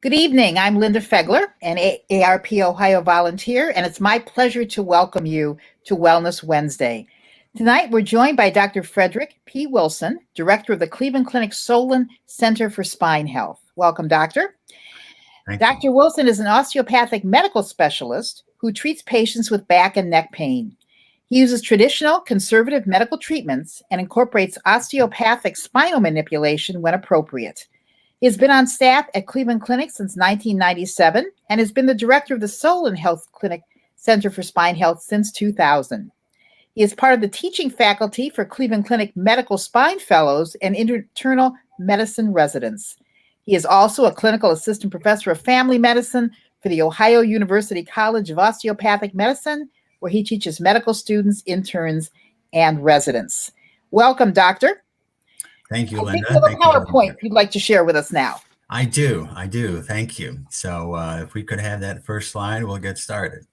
Good evening. I'm Linda Fegler, an ARP Ohio volunteer, and it's my pleasure to welcome you to Wellness Wednesday. Tonight, we're joined by Dr. Frederick P. Wilson, director of the Cleveland Clinic Solon Center for Spine Health. Welcome, Doctor. Dr. Wilson is an osteopathic medical specialist who treats patients with back and neck pain. He uses traditional conservative medical treatments and incorporates osteopathic spinal manipulation when appropriate. He has been on staff at Cleveland Clinic since 1997 and has been the director of the Solon Health Clinic Center for Spine Health since 2000. He is part of the teaching faculty for Cleveland Clinic Medical Spine Fellows and Internal Medicine residents. He is also a clinical assistant professor of family medicine for the Ohio University College of Osteopathic Medicine, where he teaches medical students, interns, and residents. Welcome, Doctor. Thank you, Linda. I think you have a PowerPoint you'd like to share with us now. I do. Thank you. So if we could have that first slide, we'll get started.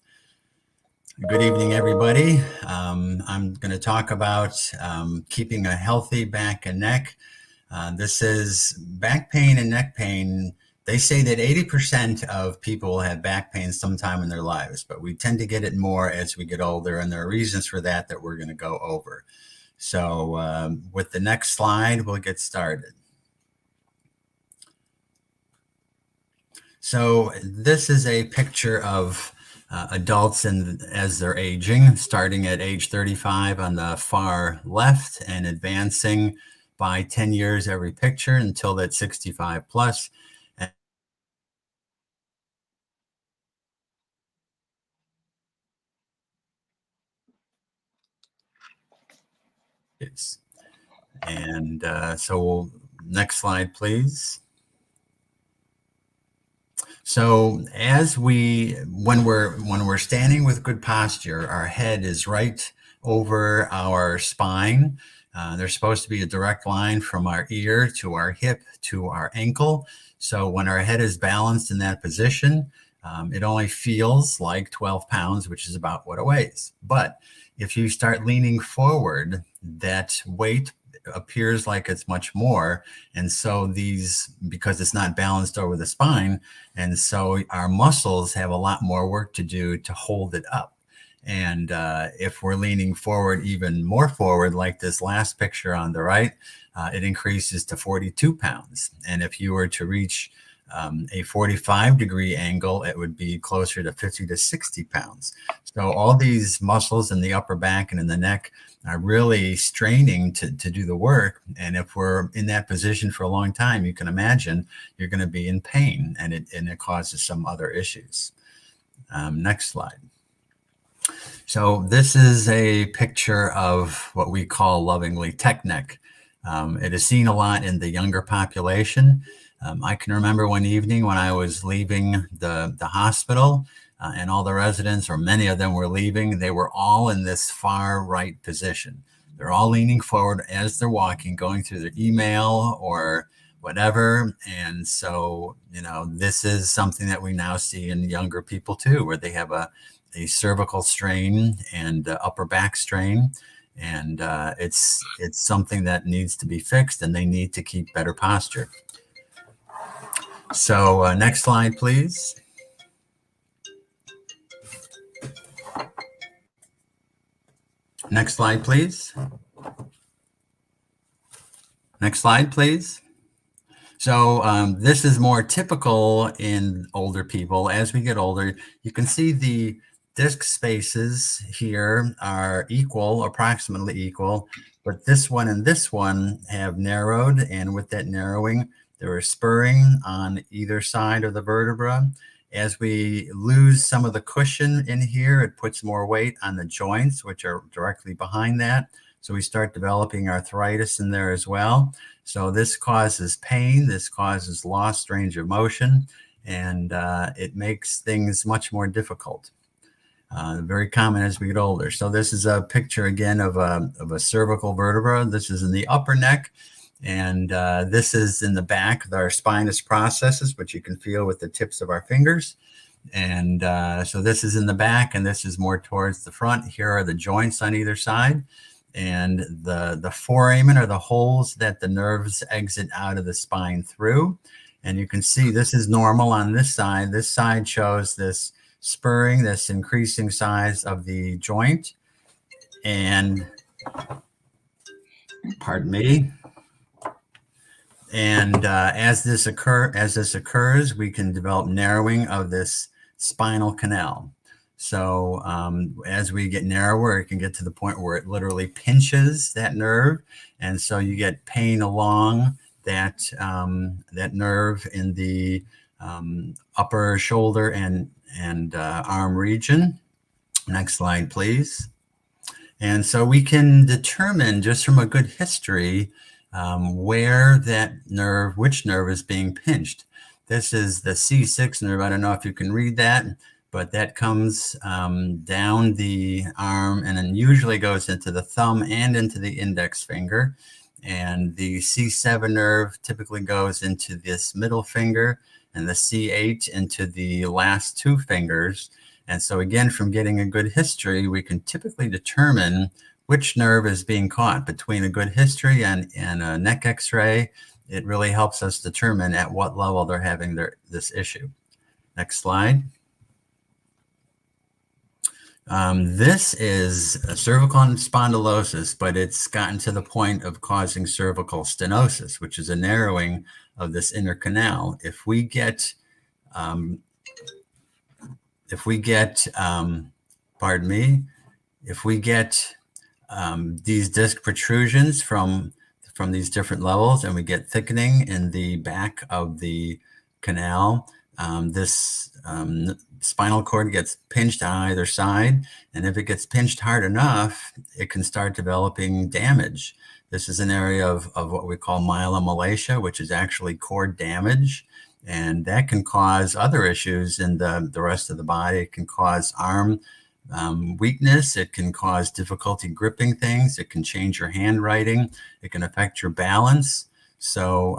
Good evening, everybody. I'm going to talk about keeping a healthy back and neck. This is back pain and neck pain. They say that 80% of people have back pain sometime in their lives, but we tend to get it more as we get older, and there are reasons for that we're going to go over. So with the next slide, we'll get started. So this is a picture of adults as they're aging, starting at age 35 on the far left and advancing by 10 years every picture until that 65 plus. And so next slide, please. So when we're standing with good posture, our head is right over our spine. There's supposed to be a direct line from our ear to our hip to our ankle. So when our head is balanced in that position, it only feels like 12 pounds, which is about what it weighs. But if you start leaning forward, that weight appears like it's much more. And so because it's not balanced over the spine, and so our muscles have a lot more work to do to hold it up. And if we're leaning forward, even more forward, like this last picture on the right, it increases to 42 pounds. And if you were to reach a 45-degree angle, it would be closer to 50 to 60 pounds. So all these muscles in the upper back and in the neck are really straining to do the work. And if we're in that position for a long time, you can imagine you're going to be in pain, and it causes some other issues. Next slide. So this is a picture of what we call lovingly tech neck. It is seen a lot in the younger population. I can remember one evening when I was leaving the hospital and all the residents, or many of them, were leaving. They were all in this far right position. They're all leaning forward as they're walking, going through their email or whatever. And so, this is something that we now see in younger people too, where they have a cervical strain and upper back strain. And it's something that needs to be fixed, and they need to keep better posture. So next slide, please. Next slide, please. Next slide, please. So this is more typical in older people. As we get older, you can see the disc spaces here are equal, approximately equal, but this one and this one have narrowed, and with that narrowing, there is spurring on either side of the vertebra. As we lose some of the cushion in here, it puts more weight on the joints, which are directly behind that. So we start developing arthritis in there as well. So this causes pain, this causes lost range of motion, and it makes things much more difficult. Very common as we get older. So this is a picture again of a cervical vertebra. This is in the upper neck. And this is in the back of our spinous processes, which you can feel with the tips of our fingers. And so this is in the back, and this is more towards the front. Here are the joints on either side. And the foramen are the holes that the nerves exit out of the spine through. And you can see this is normal on this side. This side shows this spurring, this increasing size of the joint. And pardon me. And as this occurs, we can develop narrowing of this spinal canal. So as we get narrower, it can get to the point where it literally pinches that nerve, and so you get pain along that that nerve in the upper shoulder and arm region. Next slide, please. And so we can determine just from a good history where that nerve, which nerve is being pinched. This is the C6 nerve. I don't know if you can read that, but that comes down the arm and then usually goes into the thumb and into the index finger. And the C7 nerve typically goes into this middle finger, and the C8 into the last two fingers. And so again, from getting a good history, we can typically determine which nerve is being caught. Between a good history and a neck x-ray, it really helps us determine at what level they're having this issue. Next slide. This is a cervical spondylosis, but it's gotten to the point of causing cervical stenosis, which is a narrowing of this inner canal. If we get these disc protrusions from these different levels, and we get thickening in the back of the canal, this spinal cord gets pinched on either side, and if it gets pinched hard enough, it can start developing damage. This is an area of what we call myelomalacia, which is actually cord damage, and that can cause other issues in the rest of the body. It can cause arm weakness. It can cause difficulty gripping things. It can change your handwriting. It can affect your balance. So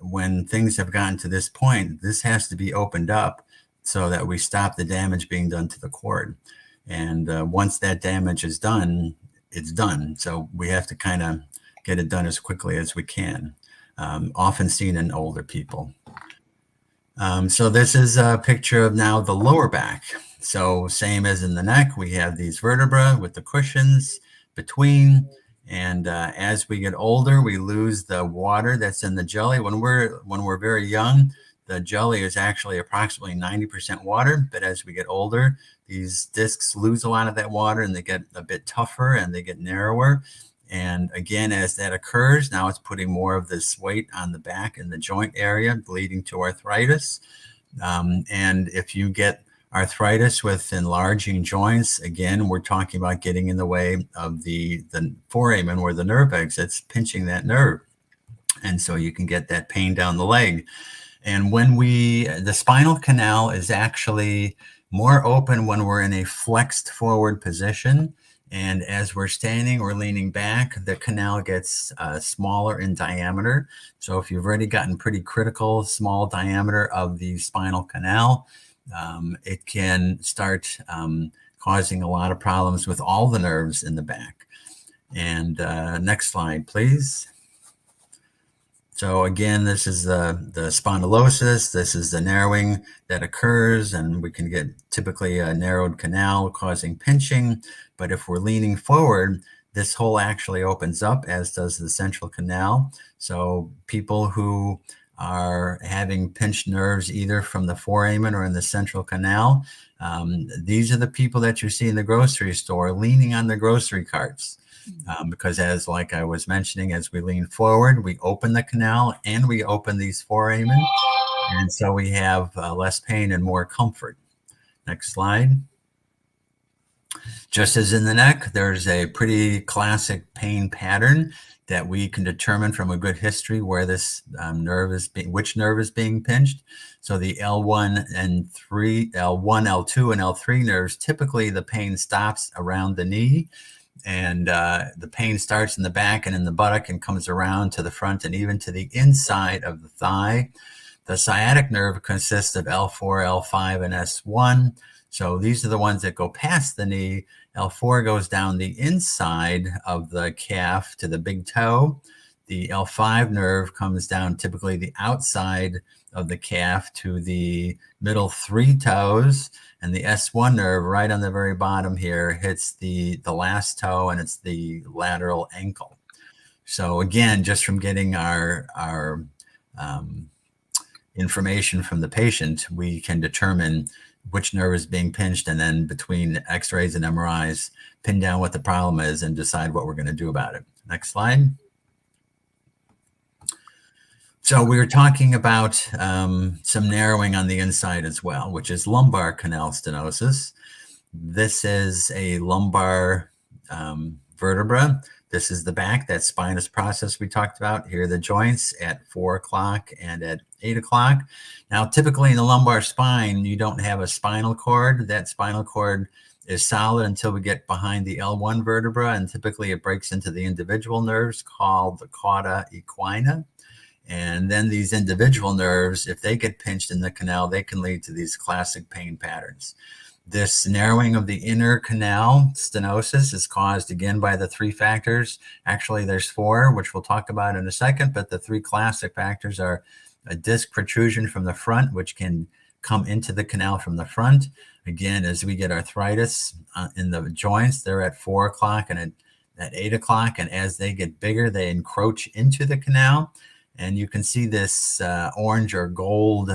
when things have gotten to this point, this has to be opened up so that we stop the damage being done to the cord. And once that damage is done, it's done. So we have to kind of get it done as quickly as we can, often seen in older people. So this is a picture of now the lower back. So same as in the neck, we have these vertebrae with the cushions between. And as we get older, we lose the water that's in the jelly. When we're very young, the jelly is actually approximately 90% water. But as we get older, these discs lose a lot of that water, and they get a bit tougher and they get narrower. And again, as that occurs, now it's putting more of this weight on the back and the joint area, leading to arthritis. And if you get arthritis with enlarging joints, again, we're talking about getting in the way of the foramen where the nerve exits, pinching that nerve. And so you can get that pain down the leg. And when the spinal canal is actually more open when we're in a flexed forward position. And as we're standing or leaning back, the canal gets smaller in diameter. So if you've already gotten pretty critical small diameter of the spinal canal, it can start causing a lot of problems with all the nerves in the back. And next slide, please. So again, this is the spondylosis. This is the narrowing that occurs, and we can get typically a narrowed canal causing pinching. But if we're leaning forward, this hole actually opens up, as does the central canal. So people who are having pinched nerves either from the foramen or in the central canal, these are the people that you see in the grocery store leaning on the grocery carts. Because like I was mentioning, as we lean forward, we open the canal and we open these foramen. And so we have less pain and more comfort. Next slide. Just as in the neck, there's a pretty classic pain pattern that we can determine from a good history where this which nerve is being pinched. So the L1 and L1, L2, and L3 nerves, typically the pain stops around the knee. And the pain starts in the back and in the buttock and comes around to the front and even to the inside of the thigh. The sciatic nerve consists of L4, L5, and S1. So these are the ones that go past the knee. L4 goes down the inside of the calf to the big toe. The L5 nerve comes down typically the outside of the calf to the middle 3 toes, and the S1 nerve right on the very bottom here hits the last toe, and it's the lateral ankle. So again, just from getting our information from the patient, we can determine which nerve is being pinched, and then between x-rays and MRIs, pin down what the problem is and decide what we're going to do about it. Next slide. So we were talking about some narrowing on the inside as well, which is lumbar canal stenosis. This is a lumbar vertebra. This is the back, that spinous process we talked about. Here are the joints at 4 o'clock and at 8 o'clock. Now, typically in the lumbar spine, you don't have a spinal cord. That spinal cord is solid until we get behind the L1 vertebra, and typically it breaks into the individual nerves called the cauda equina. And then these individual nerves, if they get pinched in the canal, they can lead to these classic pain patterns. This narrowing of the inner canal stenosis is caused again by the 3 factors. Actually, there's 4, which we'll talk about in a second, but the 3 classic factors are a disc protrusion from the front, which can come into the canal from the front. Again, as we get arthritis in the joints, they're at 4 o'clock and at 8 o'clock. And as they get bigger, they encroach into the canal. And you can see this orange or gold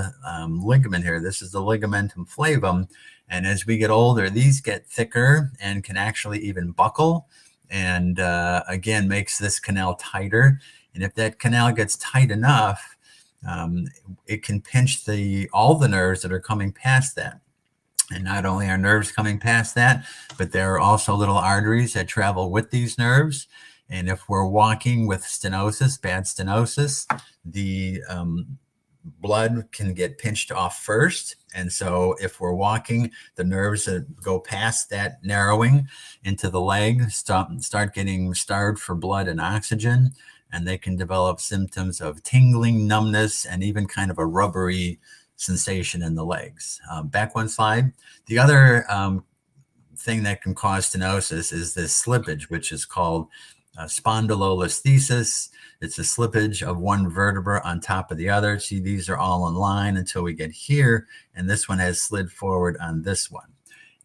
ligament here. This is the ligamentum flavum. And as we get older, these get thicker and can actually even buckle. And again, makes this canal tighter. And if that canal gets tight enough, it can pinch all the nerves that are coming past that. And not only are nerves coming past that, but there are also little arteries that travel with these nerves. And if we're walking with stenosis, bad stenosis, the blood can get pinched off first. And so if we're walking, the nerves that go past that narrowing into the leg start getting starved for blood and oxygen, and they can develop symptoms of tingling, numbness, and even kind of a rubbery sensation in the legs. Back one slide. The other thing that can cause stenosis is this slippage, which is called spondylolisthesis. It's a slippage of one vertebra on top of the other. See, these are all in line until we get here, and this one has slid forward on this one.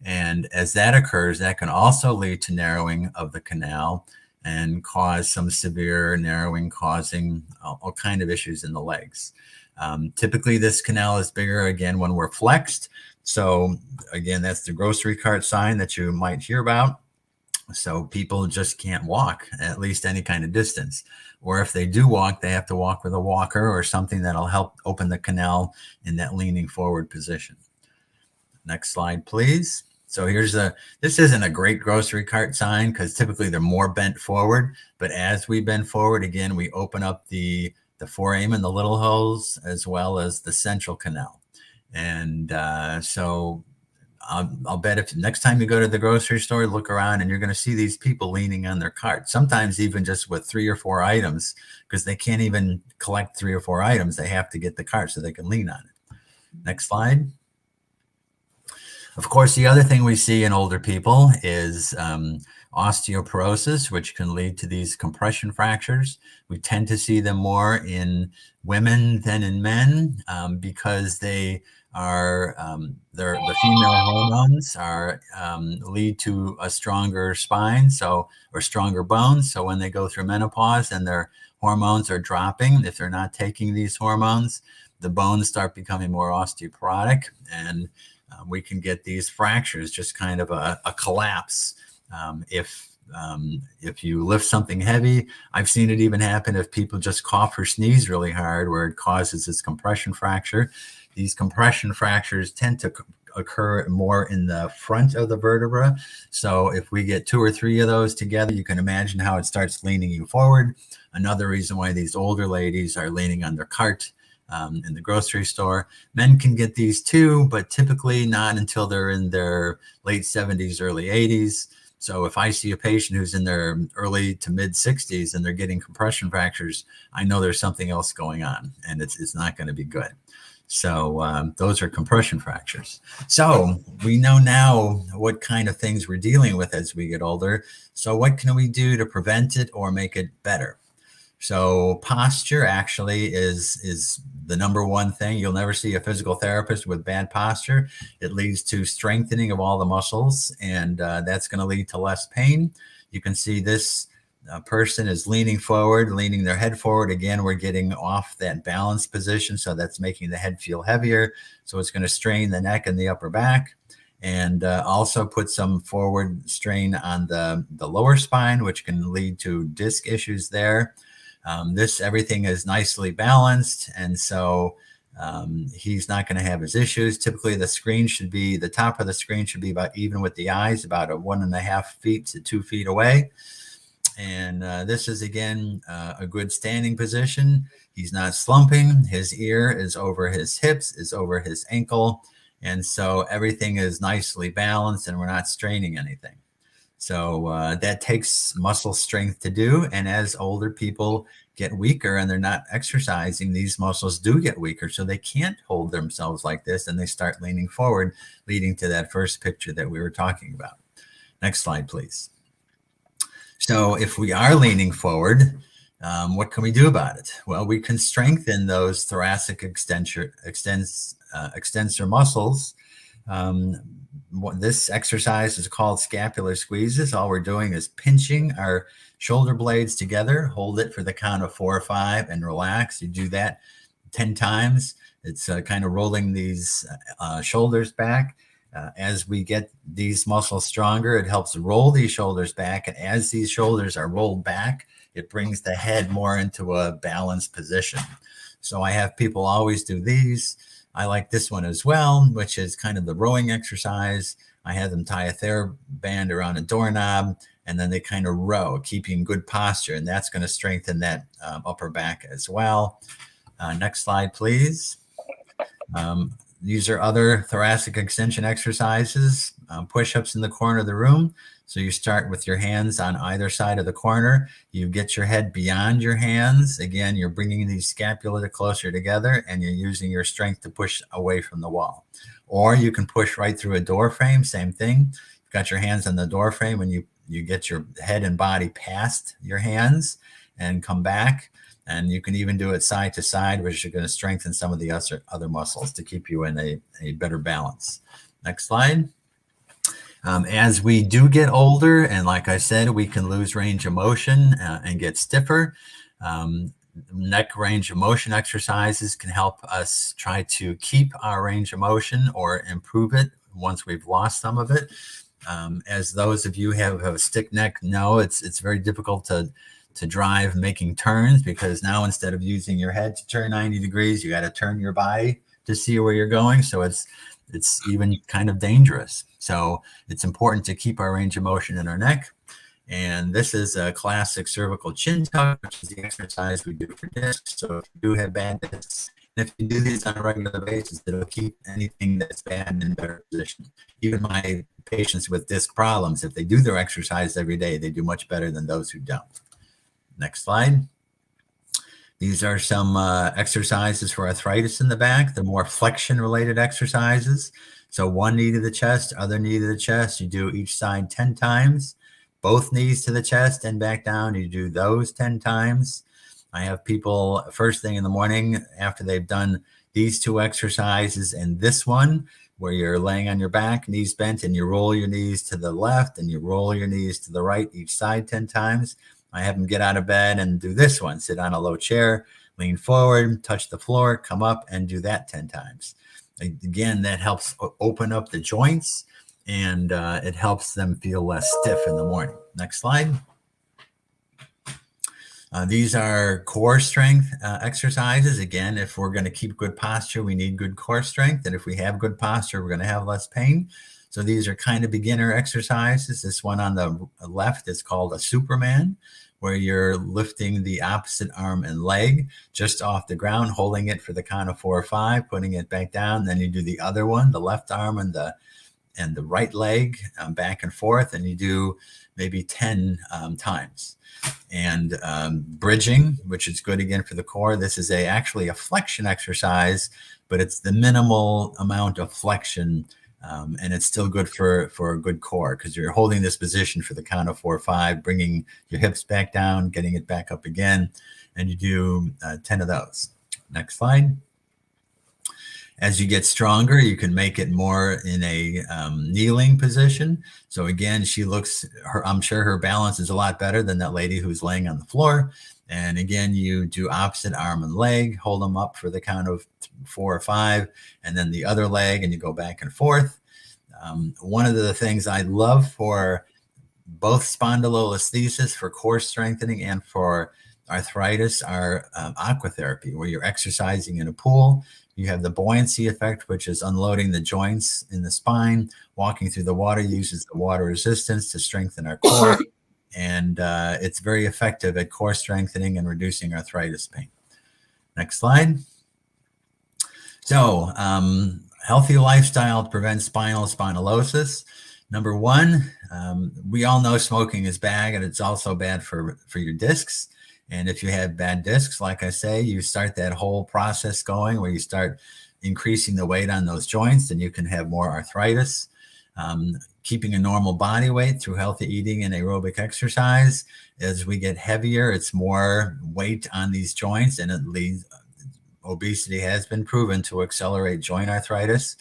And as that occurs, that can also lead to narrowing of the canal and cause some severe narrowing, causing all kind of issues in the legs. Typically, this canal is bigger again when we're flexed. So again, that's the grocery cart sign that you might hear about. So people just can't walk at least any kind of distance. Or if they do walk, they have to walk with a walker or something that'll help open the canal in that leaning forward position. Next slide, please. So this isn't a great grocery cart sign because typically they're more bent forward. But as we bend forward, again, we open up the foramen, the little holes, as well as the central canal. And so I'll bet if next time you go to the grocery store, look around and you're going to see these people leaning on their cart, sometimes even just with 3 or 4 items, because they can't even collect 3 or 4 items. They have to get the cart so they can lean on it. Next slide. Of course, the other thing we see in older people is osteoporosis, which can lead to these compression fractures. We tend to see them more in women than in men because they are the female hormones lead to a stronger spine, or stronger bones. So when they go through menopause and their hormones are dropping, if they're not taking these hormones, the bones start becoming more osteoporotic, and we can get these fractures, just kind of a collapse. If you lift something heavy, I've seen it even happen if people just cough or sneeze really hard, where it causes this compression fracture. These compression fractures tend to occur more in the front of the vertebra. So if we get 2 or 3 of those together, you can imagine how it starts leaning you forward. Another reason why these older ladies are leaning on their cart in the grocery store. Men can get these too, but typically not until they're in their late 70s, early 80s. So if I see a patient who's in their early to mid 60s and they're getting compression fractures, I know there's something else going on, and it's not going to be good. So those are compression fractures. So we know now what kind of things we're dealing with as we get older. So what can we do to prevent it or make it better? So posture actually is the number one thing. You'll never see a physical therapist with bad posture. It leads to strengthening of all the muscles, and that's going to lead to less pain. You can see this person is leaning forward, leaning their head forward. Again, we're getting off that balanced position, so that's making the head feel heavier. So it's going to strain the neck and the upper back, and also put some forward strain on the lower spine, which can lead to disc issues there. Everything is nicely balanced, and so he's not going to have his issues. Typically, the top of the screen should be about even with the eyes, about 1.5 feet to 2 feet away. And this is, again, a good standing position. He's not slumping. His ear is over his hips, is over his ankle. And so everything is nicely balanced, and we're not straining anything. So that takes muscle strength to do. And as older people get weaker and they're not exercising, these muscles do get weaker. So they can't hold themselves like this, and they start leaning forward, leading to that first picture that we were talking about. Next slide, please. So if we are leaning forward, what can we do about it? Well, we can strengthen those thoracic extensor muscles. This exercise is called scapular squeezes. All we're doing is pinching our shoulder blades together, hold it for the count of 4 or 5, and relax. You do that 10 times. It's kind of rolling these shoulders back. As we get these muscles stronger, it helps roll these shoulders back. And as these shoulders are rolled back, it brings the head more into a balanced position. So I have people always do these. I like this one as well, which is kind of the rowing exercise. I have them tie a TheraBand around a doorknob, and then they kind of row, keeping good posture. And that's going to strengthen that upper back as well. Next slide, please. These are other thoracic extension exercises, push-ups in the corner of the room. So you start with your hands on either side of the corner. You get your head beyond your hands. Again, you're bringing these scapula closer together, and you're using your strength to push away from the wall. Or you can push right through a door frame, same thing. You've got your hands on the door frame, and you get your head and body past your hands and come back. And you can even do it side to side, which is going to strengthen some of the other muscles to keep you in a better balance. Next slide. As we do get older, and like I said, we can lose range of motion and get stiffer. Neck range of motion exercises can help us try to keep our range of motion or improve it once we've lost some of it. As those of you who have a stick neck know, it's very difficult to drive making turns, because now instead of using your head to turn 90 degrees, you got to turn your body to see where you're going. So it's even kind of dangerous. So it's important to keep our range of motion in our neck. And this is a classic cervical chin tuck, which is the exercise we do for discs. So if you do have bad discs, and if you do these on a regular basis, it'll keep anything that's bad in better position. Even my patients with disc problems, if they do their exercise every day, they do much better than those who don't. Next slide. These are some exercises for arthritis in the back, the more flexion-related exercises. So one knee to the chest, other knee to the chest. You do each side 10 times. Both knees to the chest and back down. You do those 10 times. I have people first thing in the morning after they've done these 2 exercises and this one, where you're laying on your back, knees bent, and you roll your knees to the left and you roll your knees to the right, each side 10 times. I have them get out of bed and do this one. Sit on a low chair, lean forward, touch the floor, come up, and do that 10 times. Again, that helps open up the joints, and it helps them feel less stiff in the morning. Next slide. These are core strength exercises. Again, if we're going to keep good posture, we need good core strength. And if we have good posture, we're going to have less pain. So these are kind of beginner exercises. This one on the left is called a Superman, where you're lifting the opposite arm and leg just off the ground, holding it for the count of 4 or 5, putting it back down. Then you do the other one, the left arm and the right leg back and forth, and you do maybe 10 times. And bridging, which is good again for the core. This is actually a flexion exercise, but it's the minimal amount of flexion And it's still good for a good core because you're holding this position for the count of 4 or 5, bringing your hips back down, getting it back up again, and you do 10 of those. Next slide. As you get stronger, you can make it more in a kneeling position. So again, I'm sure her balance is a lot better than that lady who's laying on the floor. And again, you do opposite arm and leg, hold them up for the count of 4 or 5, and then the other leg, and you go back and forth. One of the things I love for both spondylolisthesis, for core strengthening, and for arthritis are aquatherapy, where you're exercising in a pool. You have the buoyancy effect, which is unloading the joints in the spine. Walking through the water uses the water resistance to strengthen our core. And it's very effective at core strengthening and reducing arthritis pain. Next slide. So healthy lifestyle to prevent spinal spondylosis. Number 1, we all know smoking is bad, and it's also bad for your discs. And if you have bad discs, like I say, you start that whole process going where you start increasing the weight on those joints, and you can have more arthritis. Keeping a normal body weight through healthy eating and aerobic exercise. As we get heavier, it's more weight on these joints, and it leads. Obesity has been proven to accelerate joint arthritis.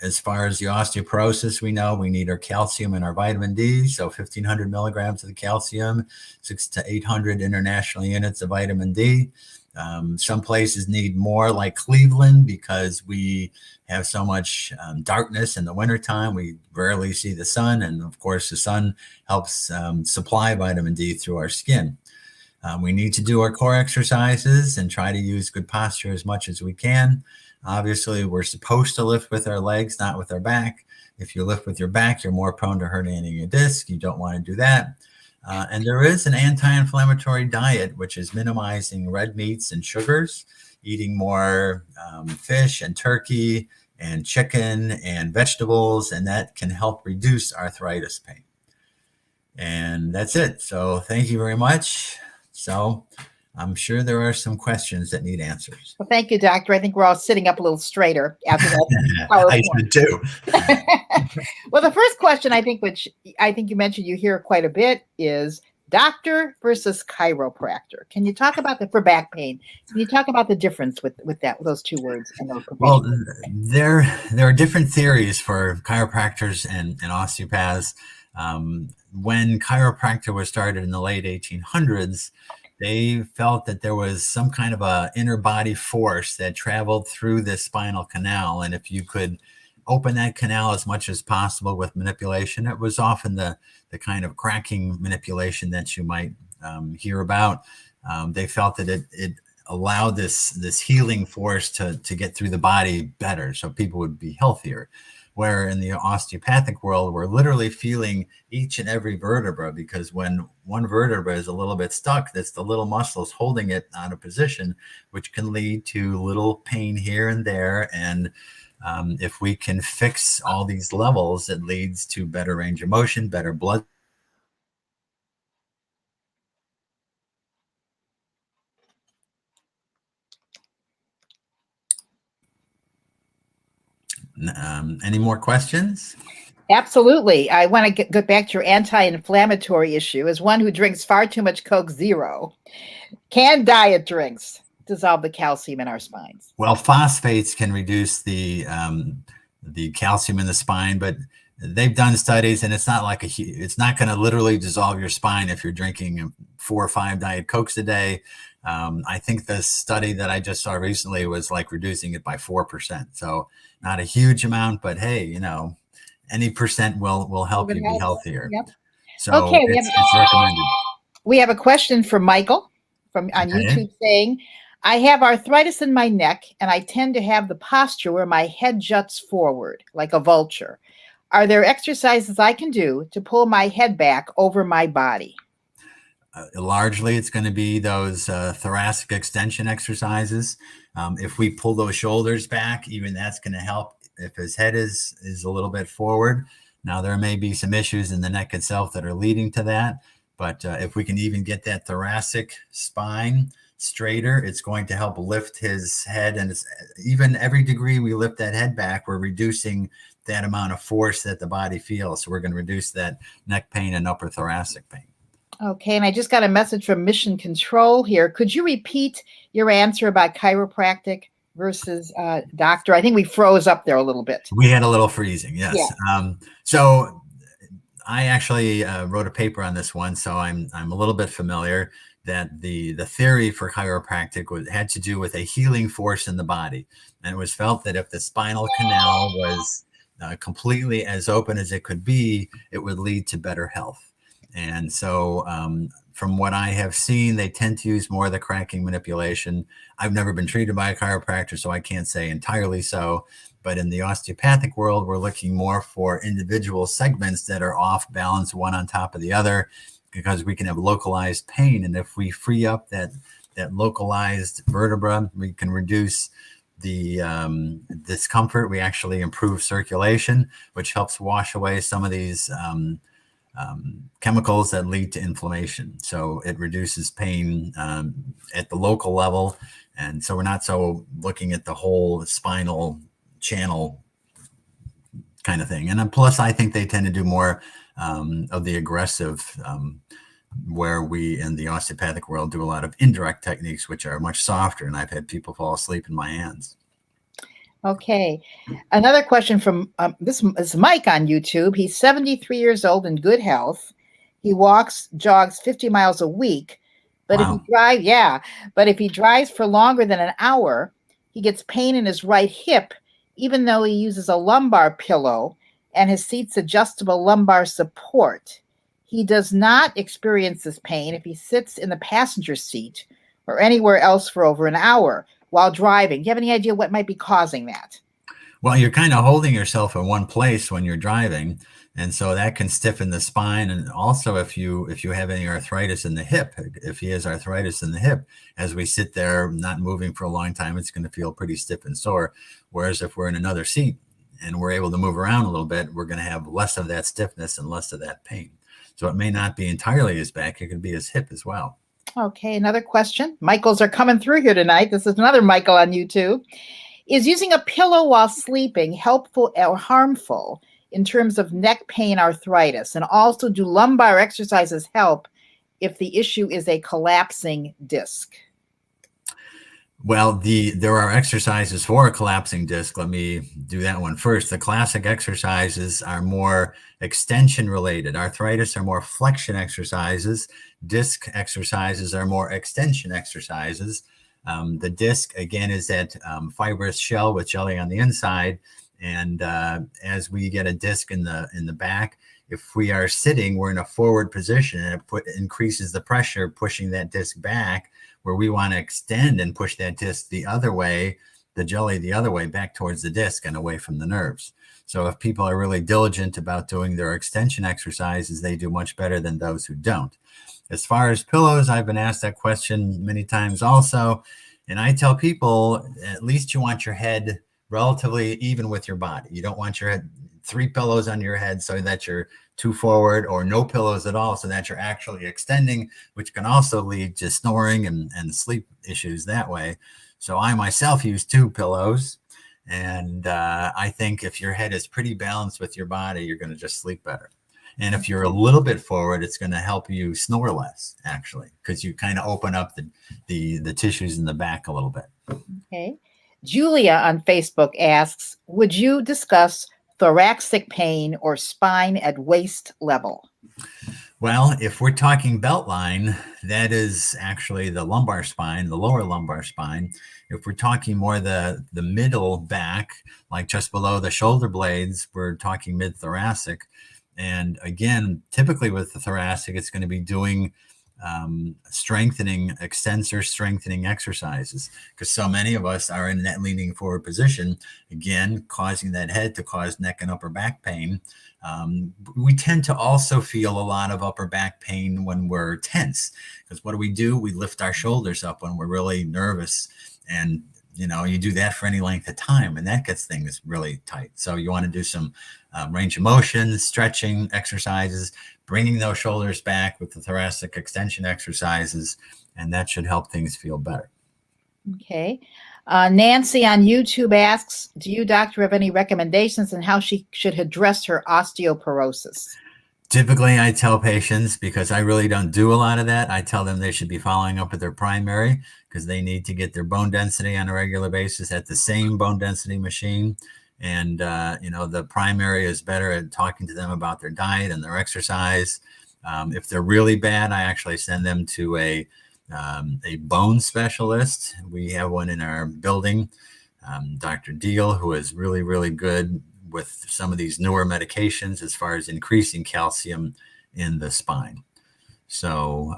As far as the osteoporosis, we know we need our calcium and our vitamin D. So 1,500 milligrams of the calcium, 600 to 800 international units of vitamin D. Some places need more, like Cleveland, because we have so much darkness in the wintertime. We rarely see the sun. And of course, the sun helps supply vitamin D through our skin. We need to do our core exercises and try to use good posture as much as we can. Obviously, we're supposed to lift with our legs, not with our back. If you lift with your back, you're more prone to herniating your disc. You don't want to do that. And there is an anti-inflammatory diet, which is minimizing red meats and sugars, eating more fish and turkey and chicken and vegetables, and that can help reduce arthritis pain. And that's it. So thank you very much. So I'm sure there are some questions that need answers. Well, thank you, Doctor. I think we're all sitting up a little straighter after that. I did too. Well, the first question, I think, which I think you mentioned you hear quite a bit, is doctor versus chiropractor. Can you talk about for back pain? Can you talk about the difference with those two words? Well, there are different theories for chiropractors and osteopaths. When chiropractor was started in the late 1800s, they felt that there was some kind of a inner body force that traveled through the spinal canal. And if you could open that canal as much as possible with manipulation, it was often the kind of cracking manipulation that you might hear about. They felt that it allowed this healing force to get through the body better, so people would be healthier. Where in the osteopathic world, we're literally feeling each and every vertebra, because when one vertebra is a little bit stuck, that's the little muscles holding it on a position, which can lead to little pain here and there. And if we can fix all these levels, it leads to better range of motion, better blood. Any more questions? Absolutely. I want to get back to your anti-inflammatory issue. As one who drinks far too much Coke Zero, can diet drinks dissolve the calcium in our spines? Well, phosphates can reduce the calcium in the spine, but they've done studies, and it's not like it's not going to literally dissolve your spine if you're drinking 4 or 5 Diet Cokes a day. I think the study that I just saw recently was like reducing it by 4%. So not a huge amount, but hey, any percent will help you be healthier. Yep. So okay, it's recommended. We have a question from Michael on YouTube saying, I have arthritis in my neck, and I tend to have the posture where my head juts forward like a vulture. Are there exercises I can do to pull my head back over my body? Largely, it's going to be those thoracic extension exercises. If we pull those shoulders back, even that's going to help if his head is a little bit forward. Now, there may be some issues in the neck itself that are leading to that. But if we can even get that thoracic spine straighter. It's going to help lift his head. And it's, even every degree we lift that head back, we're reducing that amount of force that the body feels. So we're going to reduce that neck pain and upper thoracic pain. Okay, and I just got a message from Mission Control here. Could you repeat your answer about chiropractic versus doctor? I think we froze up there a little bit. We had a little freezing, yes. Yeah. So I actually wrote a paper on this one, so I'm a little bit familiar that the theory for chiropractic had to do with a healing force in the body. And it was felt that if the spinal canal was completely as open as it could be, it would lead to better health. And so from what I have seen, they tend to use more of the cracking manipulation. I've never been treated by a chiropractor, so I can't say entirely so. But in the osteopathic world, we're looking more for individual segments that are off balance, one on top of the other, because we can have localized pain. And if we free up that localized vertebra, we can reduce the discomfort. We actually improve circulation, which helps wash away some of these chemicals that lead to inflammation. So it reduces pain at the local level. And so we're not so looking at the whole spinal channel kind of thing. And then plus, I think they tend to do more of the aggressive, where we in the osteopathic world do a lot of indirect techniques, which are much softer. And I've had people fall asleep in my hands. Okay. Another question from this is Mike on YouTube. He's 73 years old in good health. He jogs 50 miles a week. But Wow. if he drives for longer than an hour, he gets pain in his right hip, even though he uses a lumbar pillow and his seat's adjustable lumbar support. He does not experience this pain if he sits in the passenger seat or anywhere else for over an hour while driving. Do you have any idea what might be causing that? Well, you're kind of holding yourself in one place when you're driving, and so that can stiffen the spine. And also, if you have any arthritis in the hip, if he has arthritis in the hip, as we sit there not moving for a long time, it's going to feel pretty stiff and sore. Whereas if we're in another seat and we're able to move around a little bit, we're going to have less of that stiffness and less of that pain. So it may not be entirely his back; it could be his hip as well. Okay, another question. Michaels are coming through here tonight. This is another Michael on YouTube. Is using a pillow while sleeping helpful or harmful in terms of neck pain, arthritis? And also, do lumbar exercises help if the issue is a collapsing disc? Well, there are exercises for a collapsing disc. Let me do that one first. The classic exercises are more extension related. Arthritis are more flexion exercises. Disc exercises are more extension exercises. The disc, again, is that fibrous shell with jelly on the inside. And as we get a disc in the back, if we are sitting, we're in a forward position, and it increases the pressure, pushing that disc back, where we want to extend and push that disc the other way, the jelly the other way, back towards the disc and away from the nerves. So if people are really diligent about doing their extension exercises, they do much better than those who don't. As far as pillows, I've been asked that question many times also. And I tell people, at least you want your head relatively even with your body. You don't want your head 3 pillows on your head so that you're too forward, or no pillows at all so that you're actually extending, which can also lead to snoring and sleep issues that way. So I myself use 2 pillows. And I think if your head is pretty balanced with your body, you're going to just sleep better. And if you're a little bit forward, it's going to help you snore less, actually, because you kind of open up the tissues in the back a little bit. Okay. Julia on Facebook asks, would you discuss thoracic pain or spine at waist level? Well, if we're talking belt line, that is actually the lumbar spine, the lower lumbar spine. If we're talking more the middle back, like just below the shoulder blades, we're talking mid-thoracic. And again, typically with the thoracic, it's going to be doing strengthening, extensor strengthening exercises, because so many of us are in that leaning forward position, again, causing that head to cause neck and upper back pain. We tend to also feel a lot of upper back pain when we're tense, because what do? We lift our shoulders up when we're really nervous. And you do that for any length of time, and that gets things really tight. So you want to do some range of motion, stretching exercises, bringing those shoulders back with the thoracic extension exercises, and that should help things feel better. Okay. Nancy on YouTube asks, do you, doctor, have any recommendations on how she should address her osteoporosis? Typically, I tell patients, because I really don't do a lot of that, I tell them they should be following up with their primary because they need to get their bone density on a regular basis at the same bone density machine. And, the primary is better at talking to them about their diet and their exercise. If they're really bad, I actually send them to a bone specialist. We have one in our building, Dr. Deal, who is really, really good with some of these newer medications as far as increasing calcium in the spine. So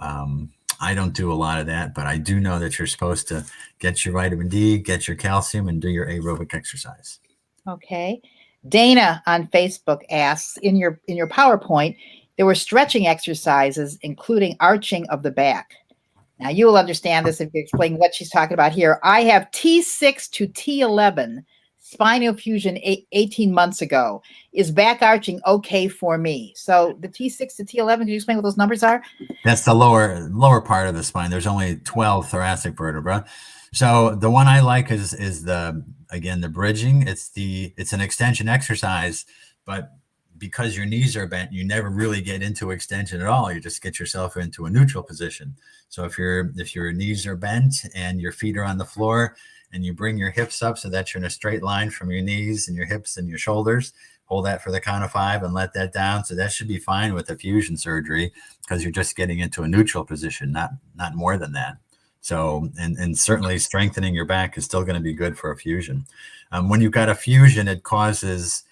I don't do a lot of that, but I do know that you're supposed to get your vitamin D, get your calcium, and do your aerobic exercise. Okay. Dana on Facebook asks, in your PowerPoint, there were stretching exercises, including arching of the back. Now, you will understand this if you explain what she's talking about here. I have T6 to T11 spinal fusion 18 months ago. Is back arching okay for me? So the T6 to T11, can you explain what those numbers are? That's the lower part of the spine. There's only 12 thoracic vertebrae. So the one I like is the bridging. It's an extension exercise, but because your knees are bent, you never really get into extension at all. You just get yourself into a neutral position. So if your knees are bent and your feet are on the floor, and you bring your hips up so that you're in a straight line from your knees and your hips and your shoulders, hold that for the count of 5 and let that down. So that should be fine with the fusion surgery because you're just getting into a neutral position, not more than that. So, and certainly strengthening your back is still going to be good for a fusion. When you've got a fusion, it causes,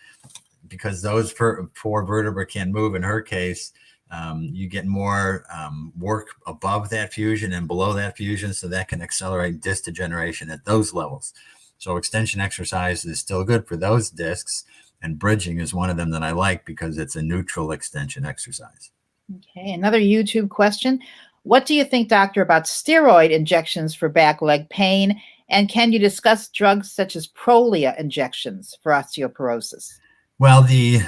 because those 4 vertebrae can't move in her case, you get more work above that fusion and below that fusion, so that can accelerate disc degeneration at those levels. So extension exercise is still good for those discs, and bridging is one of them that I like because it's a neutral extension exercise. Okay, another YouTube question. What do you think, doctor, about steroid injections for back leg pain? And can you discuss drugs such as Prolia injections for osteoporosis? Well, the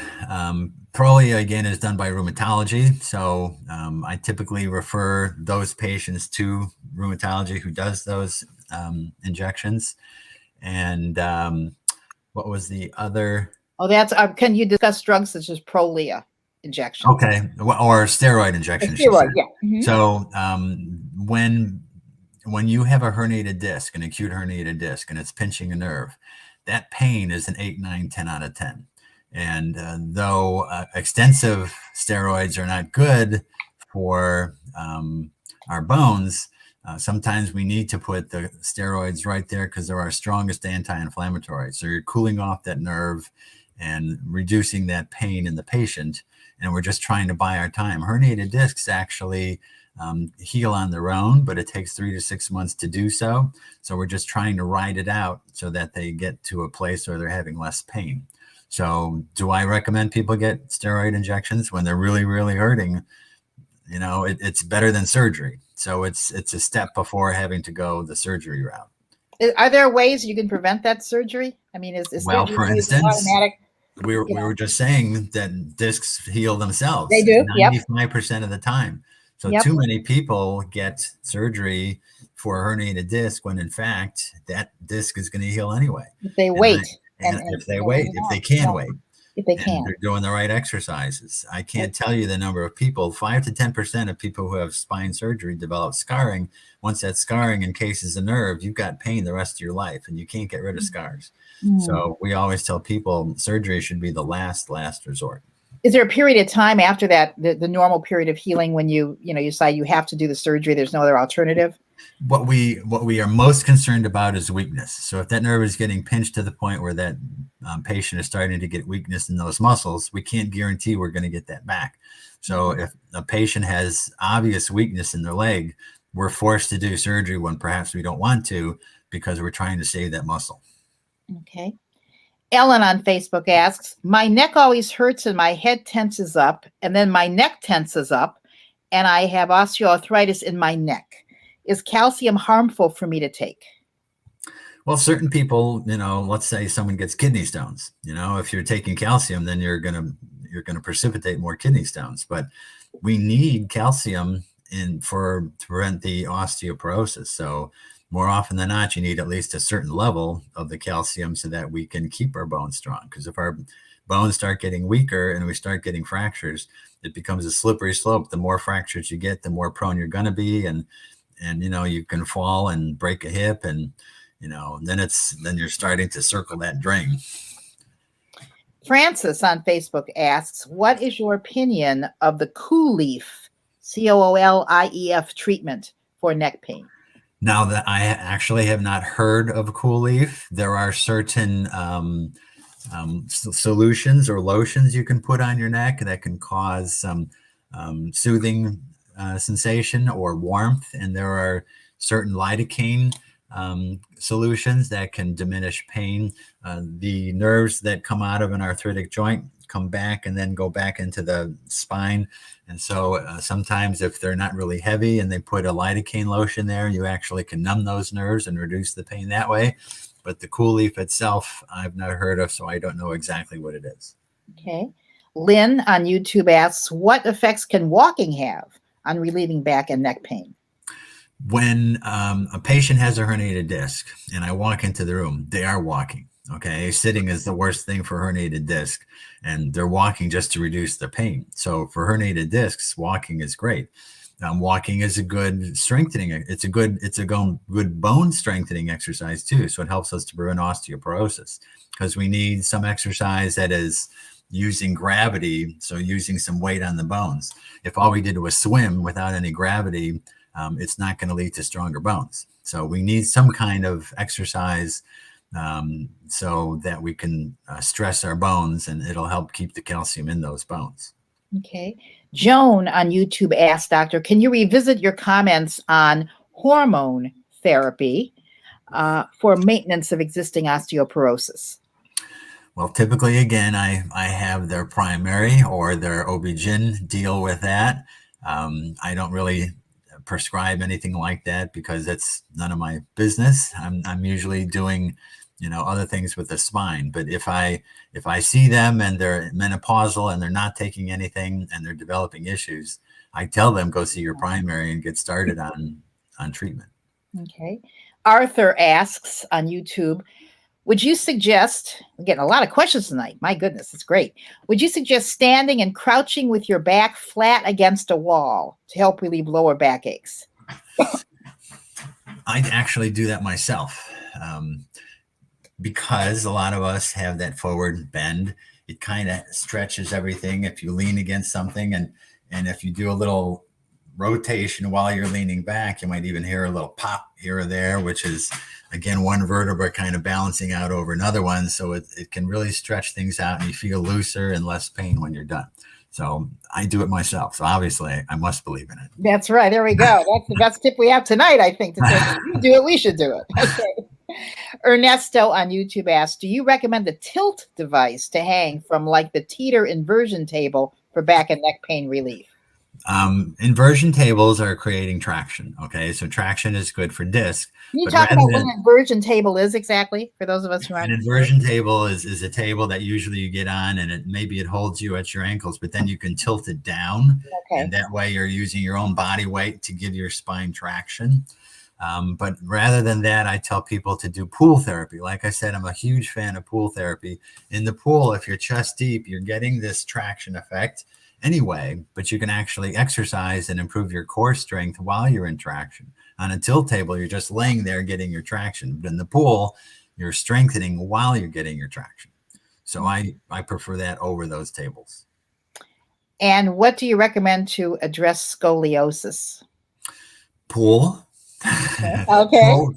Prolia, again, is done by rheumatology. So I typically refer those patients to rheumatology who does those injections. And what was the other? Oh, that's, can you discuss drugs such as Prolia injection? Okay. Or steroid injections. Steroid, yeah. Mm-hmm. So when you have a herniated disc, an acute herniated disc, and it's pinching a nerve, that pain is an 8, 9, 10 out of 10. And though extensive steroids are not good for our bones, sometimes we need to put the steroids right there because they're our strongest anti-inflammatory. So you're cooling off that nerve and reducing that pain in the patient. And we're just trying to buy our time. Herniated discs actually heal on their own, but it takes 3 to 6 months to do so. So we're just trying to ride it out so that they get to a place where they're having less pain. So do I recommend people get steroid injections when they're really, really hurting? It's better than surgery. So it's a step before having to go the surgery route. Are there ways you can prevent that surgery? I mean, is well, for instance, automatic? We were just saying that discs heal themselves. They do. 95% of the time. So too many people get surgery for a herniated disc when in fact that disc is going to heal anyway. If they wait. And if they wait, if they can wait, if they can, they're doing the right exercises. I can't tell you the number of people, 5 to 10% of people who have spine surgery develop scarring. Once that scarring encases a nerve, you've got pain the rest of your life and you can't get rid of scars. So we always tell people surgery should be the last resort. Is there a period of time after that, the normal period of healing, when you decide you have to do the surgery, there's no other alternative? What we are most concerned about is weakness. So if that nerve is getting pinched to the point where that patient is starting to get weakness in those muscles, we can't guarantee we're going to get that back. So if a patient has obvious weakness in their leg, we're forced to do surgery when perhaps we don't want to because we're trying to save that muscle. Okay. Ellen on Facebook asks, my neck always hurts and my head tenses up, and then my neck tenses up, and I have osteoarthritis in my neck. Is calcium harmful for me to take? Well, certain people, let's say someone gets kidney stones. If you're taking calcium, then you're gonna precipitate more kidney stones. But we need calcium to prevent the osteoporosis. So more often than not, you need at least a certain level of the calcium so that we can keep our bones strong. Because if our bones start getting weaker and we start getting fractures, it becomes a slippery slope. The more fractures you get, the more prone you're going to be, and you can fall and break a hip, and then you're starting to circle that drain. Francis on Facebook asks, what is your opinion of the COOLIEF, COOLIEF treatment for neck pain? Now that I actually have not heard of COOLIEF, there are certain solutions or lotions you can put on your neck that can cause some soothing sensation or warmth. And there are certain lidocaine solutions that can diminish pain. The nerves that come out of an arthritic joint come back and then go back into the spine. And so sometimes if they're not really heavy and they put a lidocaine lotion there, you actually can numb those nerves and reduce the pain that way. But the COOLIEF itself, I've not heard of, so I don't know exactly what it is. Okay. Lynn on YouTube asks, what effects can walking have on relieving back and neck pain? When a patient has a herniated disc and I walk into the room, they are walking. Okay. Sitting is the worst thing for herniated disc, and they're walking just to reduce the pain. So for herniated discs, walking is great. Walking is a good strengthening. It's a good bone strengthening exercise too. So it helps us to prevent osteoporosis, because we need some exercise that is using gravity. So using some weight on the bones. If all we did was swim without any gravity, it's not going to lead to stronger bones. So we need some kind of exercise so that we can stress our bones, and it'll help keep the calcium in those bones. Okay. Joan on YouTube asked, Doctor, can you revisit your comments on hormone therapy for maintenance of existing osteoporosis? Well, typically, again, I have their primary or their OB-GYN deal with that. I don't really prescribe anything like that because it's none of my business. I'm usually doing other things with the spine. But if I see them and they're menopausal and they're not taking anything and they're developing issues, I tell them, go see your primary and get started on treatment. Okay. Arthur asks on YouTube, would you suggest, we're getting a lot of questions tonight. My goodness, it's great. Would you suggest standing and crouching with your back flat against a wall to help relieve lower back aches? I actually do that myself. Because a lot of us have that forward bend, it kind of stretches everything. If you lean against something and if you do a little rotation while you're leaning back, you might even hear a little pop here or there, which is, again, one vertebra kind of balancing out over another one. So it can really stretch things out and you feel looser and less pain when you're done. So I do it myself. So obviously I must believe in it. That's right. There we go. That's the best tip we have tonight, I think, to say, you do it, we should do it. Okay. Ernesto on YouTube asks, do you recommend the tilt device to hang from like the teeter inversion table for back and neck pain relief? Inversion tables are creating traction. Okay. So traction is good for disc. Can you talk about what an inversion table is exactly for those of us who aren't? An inversion table is a table that usually you get on and maybe it holds you at your ankles, but then you can tilt it down. Okay. And that way you're using your own body weight to give your spine traction. But rather than that, I tell people to do pool therapy. Like I said, I'm a huge fan of pool therapy. In the pool, if you're chest deep, you're getting this traction effect anyway, but you can actually exercise and improve your core strength while you're in traction. On a tilt table, you're just laying there getting your traction. But in the pool, you're strengthening while you're getting your traction. So I prefer that over those tables. And what do you recommend to address scoliosis? Pool. Okay.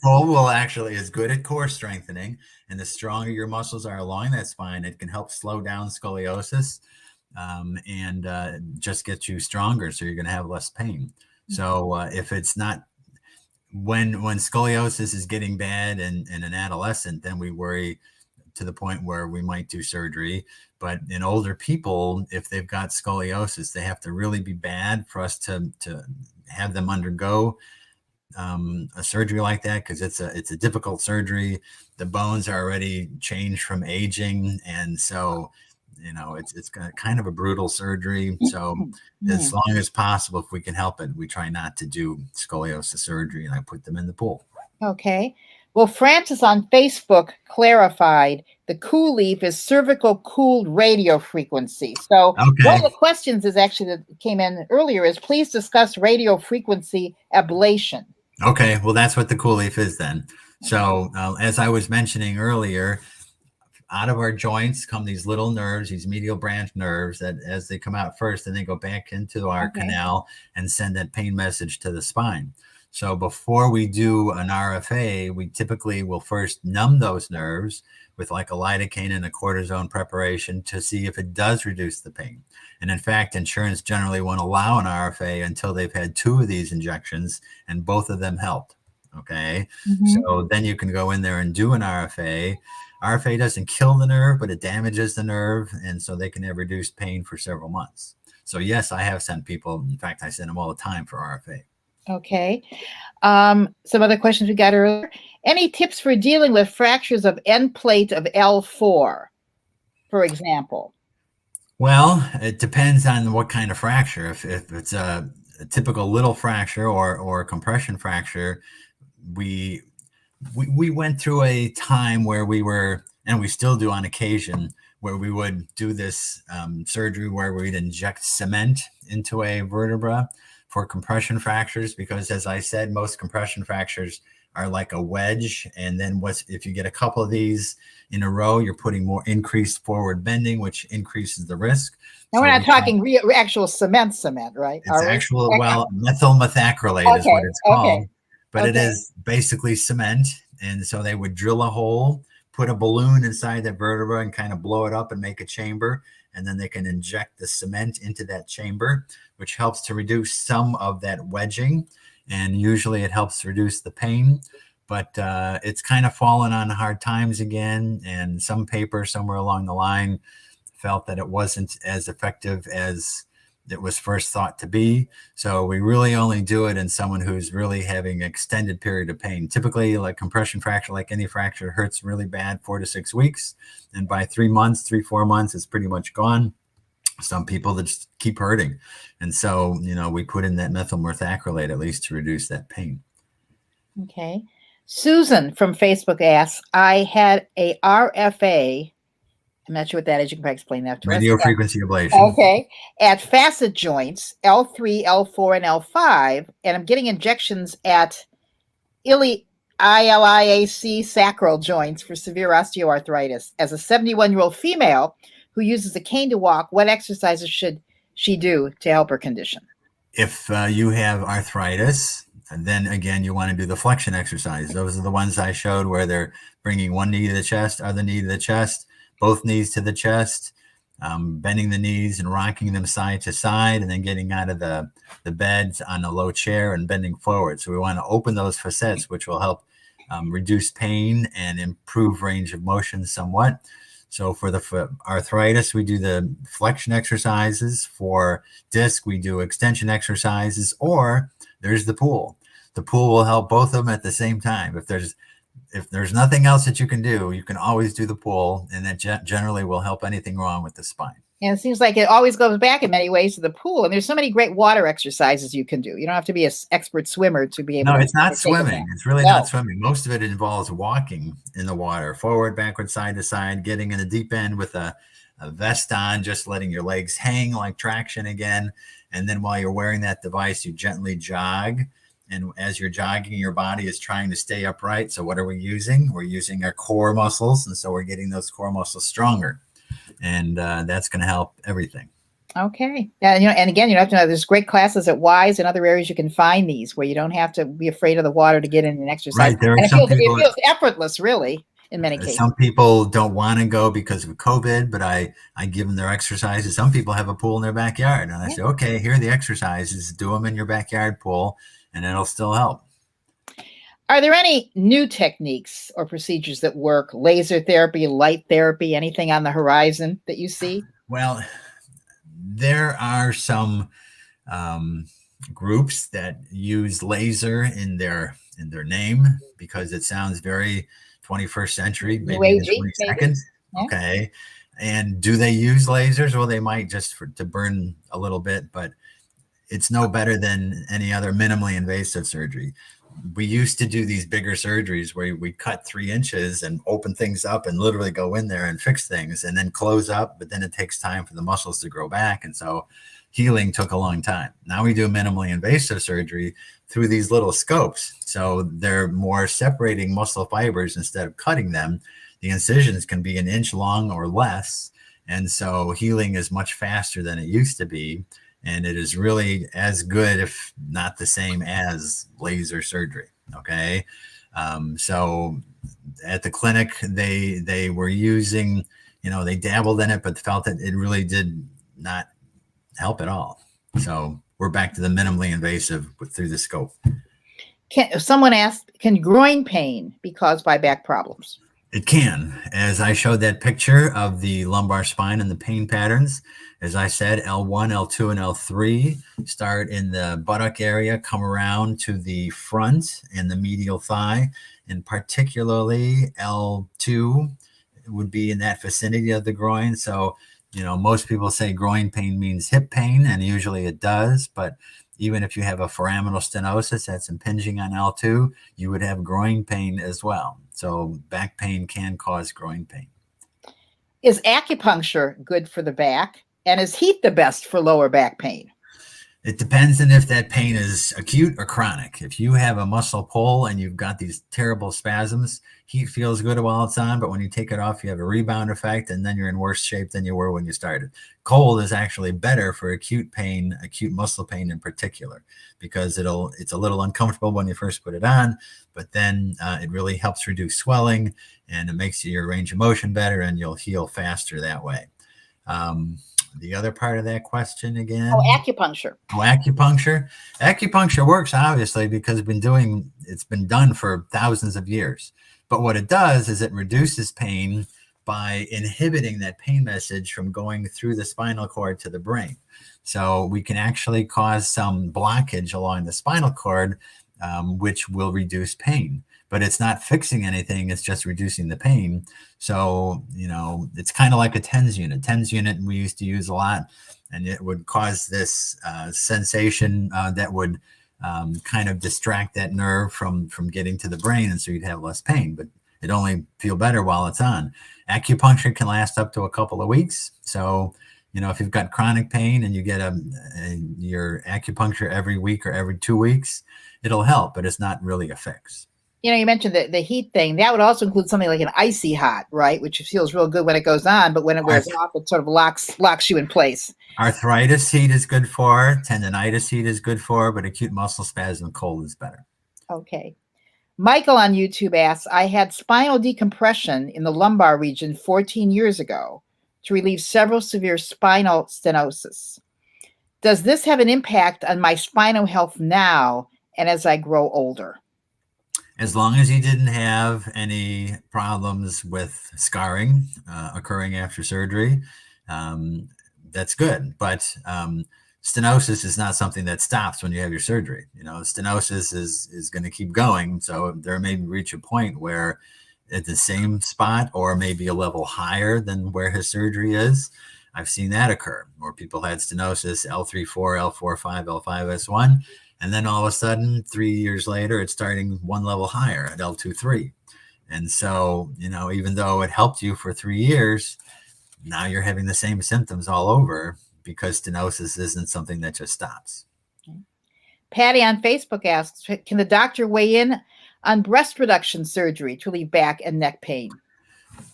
Pool will actually is good at core strengthening, and the stronger your muscles are along that spine, it can help slow down scoliosis and just get you stronger, so you're going to have less pain. So if it's not when scoliosis is getting bad in an adolescent, then we worry to the point where we might do surgery. But in older people, if they've got scoliosis, they have to really be bad for us to have them undergo a surgery like that, because it's a difficult surgery. The bones are already changed from aging, and so It's kind of a brutal surgery. So as long as possible, if we can help it, we try not to do scoliosis surgery, and I put them in the pool. Okay. Well, Francis on Facebook clarified the COOLEAF is cervical cooled radio frequency. So one of the questions is actually that came in earlier is please discuss radio frequency ablation. Okay. Well, that's what the COOLEAF is then. So as I was mentioning earlier, out of our joints come these little nerves, these medial branch nerves that as they come out first, then they go back into our canal and send that pain message to the spine. So before we do an RFA, we typically will first numb those nerves with like a lidocaine and a cortisone preparation to see if it does reduce the pain. And in fact, insurance generally won't allow an RFA until they've had 2 of these injections and both of them helped. Okay. So then you can go in there and do an RFA. RFA doesn't kill the nerve, but it damages the nerve. And so they can have reduced pain for several months. So yes, I have sent people. In fact, I send them all the time for RFA. Okay. Some other questions we got earlier. Any tips for dealing with fractures of end plate of L4, for example? Well, it depends on what kind of fracture. If it's a typical little fracture or a compression fracture, we went through a time where we were, and we still do on occasion, where we would do this surgery where we'd inject cement into a vertebra for compression fractures, because as I said, most compression fractures are like a wedge. And then if you get a couple of these in a row, you're putting more increased forward bending, which increases the risk. Now we're not talking actual cement, right? It's actual, methyl methacrylate is what it's called, but it is basically cement. And so they would drill a hole, put a balloon inside that vertebra and kind of blow it up and make a chamber. And then they can inject the cement into that chamber, which helps to reduce some of that wedging. And usually it helps reduce the pain, but it's kind of fallen on hard times again. And some paper somewhere along the line felt that it wasn't as effective as it was first thought to be. So we really only do it in someone who's really having an extended period of pain. Typically, like compression fracture, like any fracture, hurts really bad 4 to 6 weeks. And by 3 months, 4 months, it's pretty much gone. Some people that just keep hurting. And so, we put in that methyl methacrylate at least to reduce that pain. Okay. Susan from Facebook asks, I had a RFA. I'm not sure what that is. You can probably explain that to us. Radio frequency ablation. Okay. At facet joints, L3, L4, and L5. And I'm getting injections at ILIAC sacral joints for severe osteoarthritis. As a 71-year-old female who uses a cane to walk, what exercises should she do to help her condition? If you have arthritis, then again, you want to do the flexion exercise. Those are the ones I showed where they're bringing one knee to the chest, other knee to the chest, both knees to the chest, bending the knees and rocking them side to side, and then getting out of the beds on a low chair and bending forward. So we want to open those facets, which will help reduce pain and improve range of motion somewhat. So for arthritis, we do the flexion exercises. For disc, we do extension exercises, or there's the pool. The pool will help both of them at the same time. If there's nothing else that you can do, you can always do the pool, and that generally will help anything wrong with the spine. And it seems like it always goes back in many ways to the pool. And there's so many great water exercises you can do. You don't have to be an expert swimmer to be able to. No, it's not swimming. It's really not swimming. Most of it involves walking in the water, forward, backward, side to side, getting in the deep end with a vest on, just letting your legs hang like traction again. And then while you're wearing that device, you gently jog. And as you're jogging, your body is trying to stay upright. So what are we using? We're using our core muscles. And so we're getting those core muscles stronger. And that's going to help everything. Okay. And again, you don't have to know, there's great classes at WISE and other areas you can find these where you don't have to be afraid of the water to get in and exercise. Right. There are and it feels effortless, really, in many cases. Some people don't want to go because of COVID, but I give them their exercises. Some people have a pool in their backyard. And I say, okay, here are the exercises. Do them in your backyard pool, and it'll still help. Are there any new techniques or procedures that work? Laser therapy, light therapy, anything on the horizon that you see? Well, there are some groups that use laser in their name because it sounds very 21st century, maybe in the 22nd. Yeah. Okay. And do they use lasers? Well, they might just to burn a little bit, but it's no better than any other minimally invasive surgery. We used to do these bigger surgeries where we cut 3 inches and open things up and literally go in there and fix things and then close up, but then it takes time for the muscles to grow back. And so healing took a long time. Now we do minimally invasive surgery through these little scopes. So they're more separating muscle fibers instead of cutting them. The incisions can be 1 inch long or less. And so healing is much faster than it used to be. And it is really as good, if not the same, as laser surgery. Okay. So at the clinic, they were using, they dabbled in it, but felt that it really did not help at all. So we're back to the minimally invasive through the scope. Someone asked, can groin pain be caused by back problems? It can. As I showed that picture of the lumbar spine and the pain patterns, as I said, L1, L2, and L3 start in the buttock area, come around to the front and the medial thigh, and particularly L2 would be in that vicinity of the groin. So, most people say groin pain means hip pain, and usually it does, but even if you have a foraminal stenosis that's impinging on L2, you would have groin pain as well. So back pain can cause groin pain. Is acupuncture good for the back? And is heat the best for lower back pain? It depends on if that pain is acute or chronic. If you have a muscle pull and you've got these terrible spasms, heat feels good while it's on, but when you take it off, you have a rebound effect, and then you're in worse shape than you were when you started. Cold is actually better for acute pain, acute muscle pain in particular, because it's a little uncomfortable when you first put it on, but then it really helps reduce swelling, and it makes your range of motion better, and you'll heal faster that way. The other part of that question again? Acupuncture. Acupuncture. Acupuncture works, obviously, because it's been done for thousands of years. But what it does is it reduces pain by inhibiting that pain message from going through the spinal cord to the brain. So we can actually cause some blockage along the spinal cord, which will reduce pain. But it's not fixing anything. It's just reducing the pain. So, it's kind of like a TENS unit. TENS unit we used to use a lot, and it would cause this sensation that would kind of distract that nerve from getting to the brain. And so you'd have less pain, but it only feel better while it's on. Acupuncture can last up to a couple of weeks. So, if you've got chronic pain and you get your acupuncture every week or every 2 weeks, it'll help, but it's not really a fix. You mentioned the heat thing. That would also include something like an icy hot, right? Which feels real good when it goes on, but when it wears off, it sort of locks you in place. Arthritis heat is good for, tendonitis heat is good for, but acute muscle spasm cold is better. Okay. Michael on YouTube asks, I had spinal decompression in the lumbar region 14 years ago to relieve several severe spinal stenosis. Does this have an impact on my spinal health now and as I grow older? As long as you didn't have any problems with scarring occurring after surgery, that's good. But stenosis is not something that stops when you have your surgery. Stenosis is going to keep going. So there may reach a point where at the same spot or maybe a level higher than where his surgery is. I've seen that occur where people had stenosis L3-4, L4-5, L5-S1. And then all of a sudden, 3 years later, it's starting one level higher at L2-3. And so, even though it helped you for 3 years, now you're having the same symptoms all over because stenosis isn't something that just stops. Patty on Facebook asks, can the doctor weigh in on breast reduction surgery to relieve back and neck pain?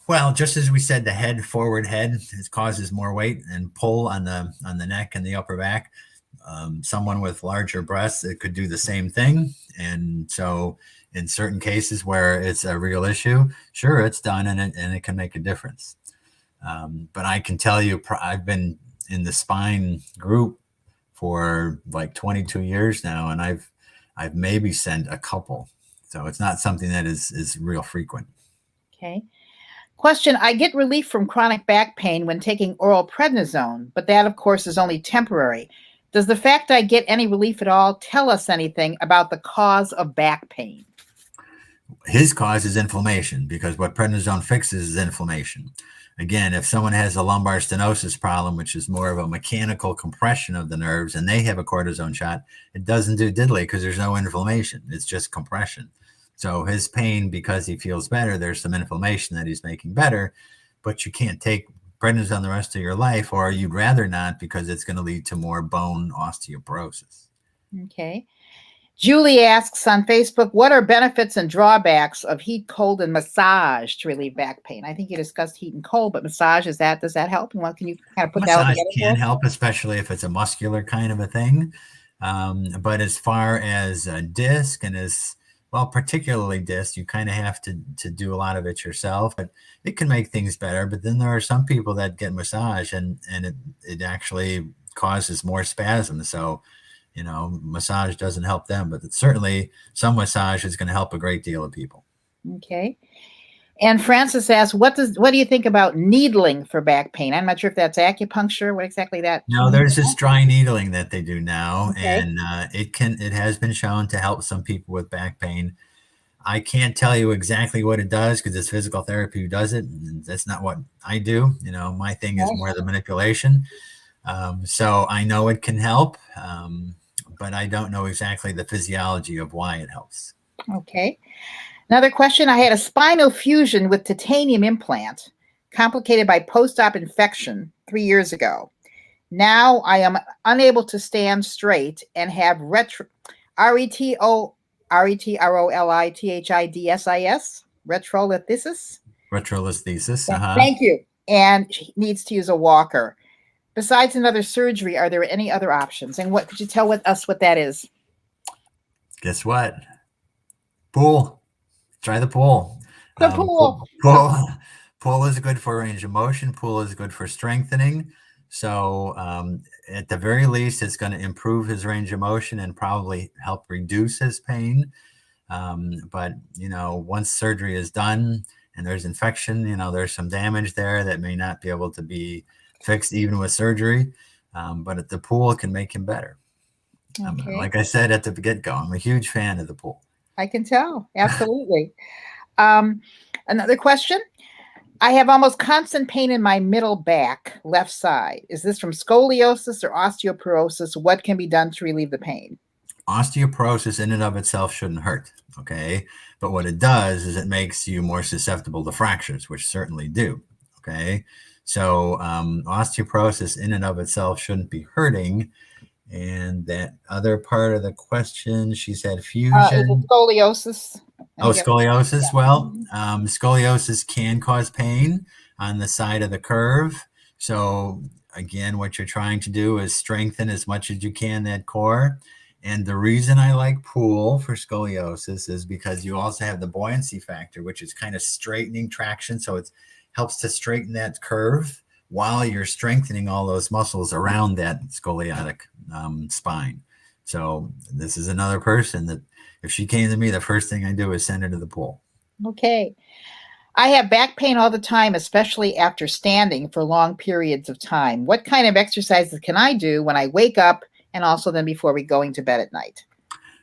Well, just as we said, the forward head causes more weight and pull on the neck and the upper back. Someone with larger breasts, it could do the same thing. And so in certain cases where it's a real issue, sure, it's done and it can make a difference. But I can tell you, I've been in the spine group for like 22 years now, and I've maybe sent a couple. So it's not something that is real frequent. Okay. Question, I get relief from chronic back pain when taking oral prednisone, but that, of course, is only temporary. Does the fact I get any relief at all tell us anything about the cause of back pain? His cause is inflammation, because what prednisone fixes is inflammation. again, if someone has a lumbar stenosis problem, which is more of a mechanical compression of the nerves, and they have a cortisone shot, it doesn't do diddly because there's no inflammation. It's just compression. So his pain, because he feels better, there's some inflammation that he's making better, but you can't take prednisone the rest of your life, or you'd rather not, because it's going to lead to more bone osteoporosis. Okay. Julie asks on Facebook, what are benefits and drawbacks of heat, cold, and massage to relieve back pain? I think you discussed heat and cold, but massage, does that help? And what can you kind of put that Massage together? can help, especially if it's a muscular kind of a thing. But as far as a disc and particularly disc, you kind of have to do a lot of it yourself, but it can make things better. But then there are some people that get massage and it actually causes more spasms. So, massage doesn't help them, but certainly some massage is going to help a great deal of people. Okay. And Francis asks, what do you think about needling for back pain? I'm not sure if that's acupuncture. What exactly that? No, there's this dry needling that they do now, Okay. and it has been shown to help some people with back pain. I can't tell you exactly what it does because it's physical therapy who does it. And that's not what I do. My thing is more the manipulation. So I know it can help, but I don't know exactly the physiology of why it helps. Okay. Another question. I had a spinal fusion with titanium implant, complicated by post-op infection 3 years ago. Now I am unable to stand straight and have retrolithitis, Retrolithitis. Thank you. And she needs to use a walker. Besides another surgery, are there any other options? And what could you tell us what that is? Guess what? Pool. Try the pool. The pool. Pool is good for range of motion. Pool is good for strengthening. So at the very least, it's going to improve his range of motion and probably help reduce his pain. But, once surgery is done and there's infection, there's some damage there that may not be able to be fixed even with surgery. But at the pool can make him better. Okay. Like I said at the get-go, I'm a huge fan of the pool. I can tell. Absolutely. Another question. I have almost constant pain in my middle back, left side. Is this from scoliosis or osteoporosis? What can be done to relieve the pain? Osteoporosis in and of itself shouldn't hurt, okay? But what it does is it makes you more susceptible to fractures, which certainly do, okay? So osteoporosis in and of itself shouldn't be hurting. And that other part of the question, she said fusion. Scoliosis. Scoliosis. Yeah. Well, scoliosis can cause pain on the side of the curve. So again, what you're trying to do is strengthen as much as you can that core. And the reason I like pool for scoliosis is because you also have the buoyancy factor, which is kind of straightening traction. So it helps to straighten that curve while you're strengthening all those muscles around that scoliotic spine. So this is another person that if she came to me, the first thing I do is send her to the pool. Okay. I have back pain all the time, especially after standing for long periods of time. What kind of exercises can I do when I wake up and also then before we going to bed at night?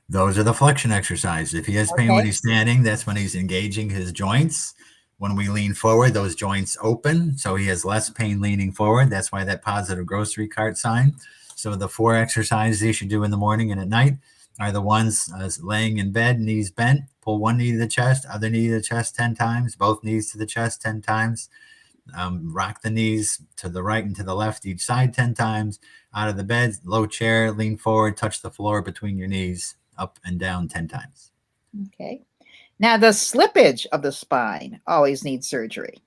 Those are the flexion exercises. If he has pain when he's standing, that's when he's engaging his joints. When we lean forward, those joints open, so he has less pain leaning forward. That's why that positive grocery cart sign. So the 4 exercises you should do in the morning and at night are the ones laying in bed, knees bent, pull one knee to the chest, other knee to the chest 10 times, both knees to the chest 10 times, rock the knees to the right and to the left, each side 10 times, out of the bed, low chair, lean forward, touch the floor between your knees, up and down 10 times. Okay. Now, the slippage of the spine always needs surgery.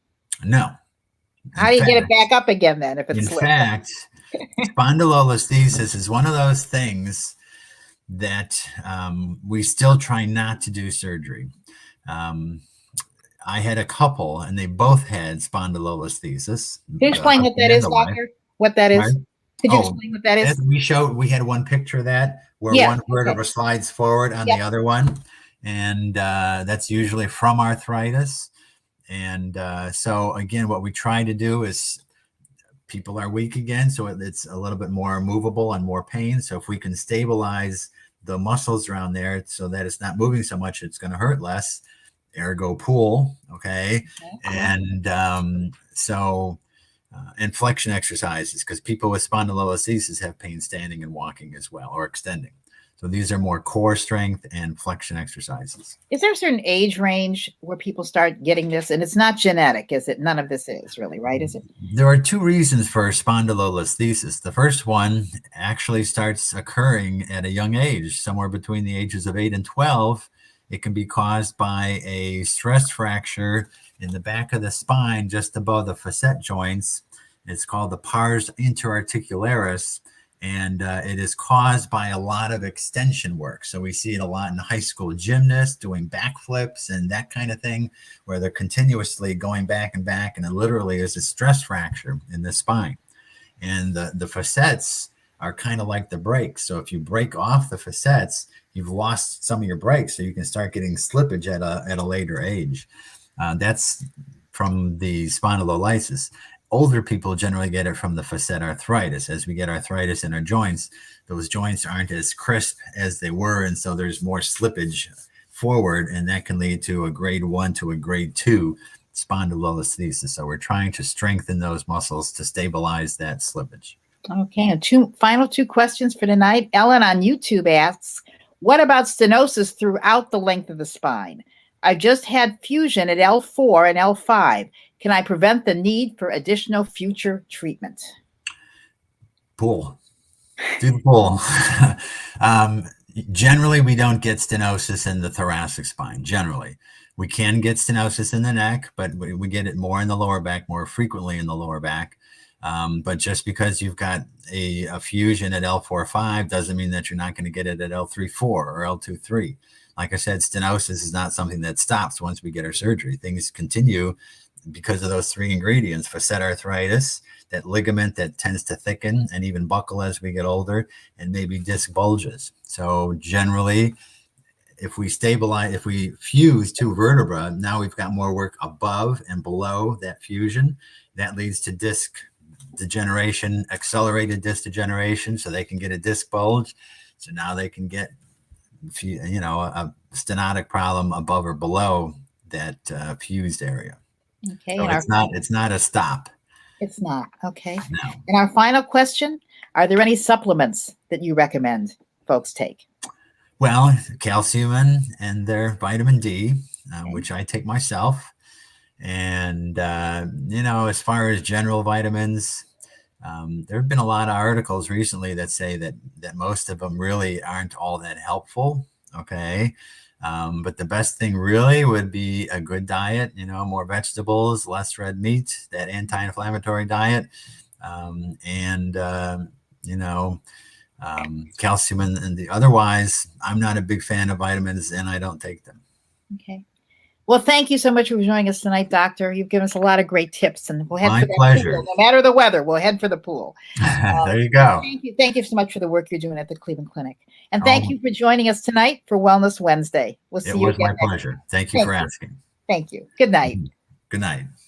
No. How do you get it back up again then if it's slipped? In fact, spondylolisthesis is one of those things that we still try not to do surgery. I had a couple and they both had spondylolisthesis. Can you explain what that is, doctor? What that is? Right? Could you explain what that is? We had one picture of that where one vertebra slides forward on the other one. And that's usually from arthritis. And so again, what we try to do is people are weak again, so it's a little bit more movable and more pain. So if we can stabilize the muscles around there so that it's not moving so much, it's going to hurt less. ergo pool. Okay. Okay. And and flexion exercises, because people with spondylolisthesis have pain standing and walking as well, or extending. So these are more core strength and flexion exercises. Is there a certain age range where people start getting this? And it's not genetic, is it? None of this is really, right? Is it? There are two reasons for spondylolisthesis. The first one actually starts occurring at a young age, somewhere between the ages of 8 and 12. It can be caused by a stress fracture in the back of the spine, just above the facet joints. It's called the pars interarticularis. And it is caused by a lot of extension work. So we see it a lot in high school gymnasts doing backflips and that kind of thing, where they're continuously going back and back, and it literally is a stress fracture in the spine. And the facets are kind of like the brakes. So if you break off the facets, you've lost some of your brakes, so you can start getting slippage at a later age. That's from the spondylolysis. Older people generally get it from the facet arthritis. As we get arthritis in our joints, those joints aren't as crisp as they were, and so there's more slippage forward, and that can lead to a grade 1 to a grade 2 spondylolisthesis. So we're trying to strengthen those muscles to stabilize that slippage. Okay, and final two questions for tonight. Ellen on YouTube asks, what about stenosis throughout the length of the spine? I just had fusion at L4 and L5. Can I prevent the need for additional future treatment? Pull. Do the pull. Generally, we don't get stenosis in the thoracic spine. Generally, we can get stenosis in the neck, but we get it more in the lower back, more frequently in the lower back. But just because you've got a fusion at L4-5 doesn't mean that you're not going to get it at L3-4 or L2-3. Like I said, stenosis is not something that stops once we get our surgery. Things continue because of those three ingredients: facet arthritis, that ligament that tends to thicken and even buckle as we get older, and maybe disc bulges. So generally, if we fuse two vertebrae, now we've got more work above and below that fusion. That leads to disc degeneration, accelerated disc degeneration, so they can get a disc bulge. So now they can get, a stenotic problem above or below that fused area. Okay. So it's not a stop. It's not. Okay. No. And our final question, are there any supplements that you recommend folks take? Well, calcium and their vitamin D, which I take myself. And, as far as general vitamins, there have been a lot of articles recently that say that most of them really aren't all that helpful. Okay. But the best thing really would be a good diet, more vegetables, less red meat, that anti-inflammatory diet, calcium and the otherwise. I'm not a big fan of vitamins, and I don't take them. Okay. Well, thank you so much for joining us tonight, Doctor. You've given us a lot of great tips, and we'll head for that pleasure. pool. No matter the weather, we'll head for the pool. There you go. Thank you so much for the work you're doing at the Cleveland Clinic. And thank you for joining us tonight for Wellness Wednesday. We'll see you again. It was my pleasure. Thank you for asking. Thank you. Good night. Good night.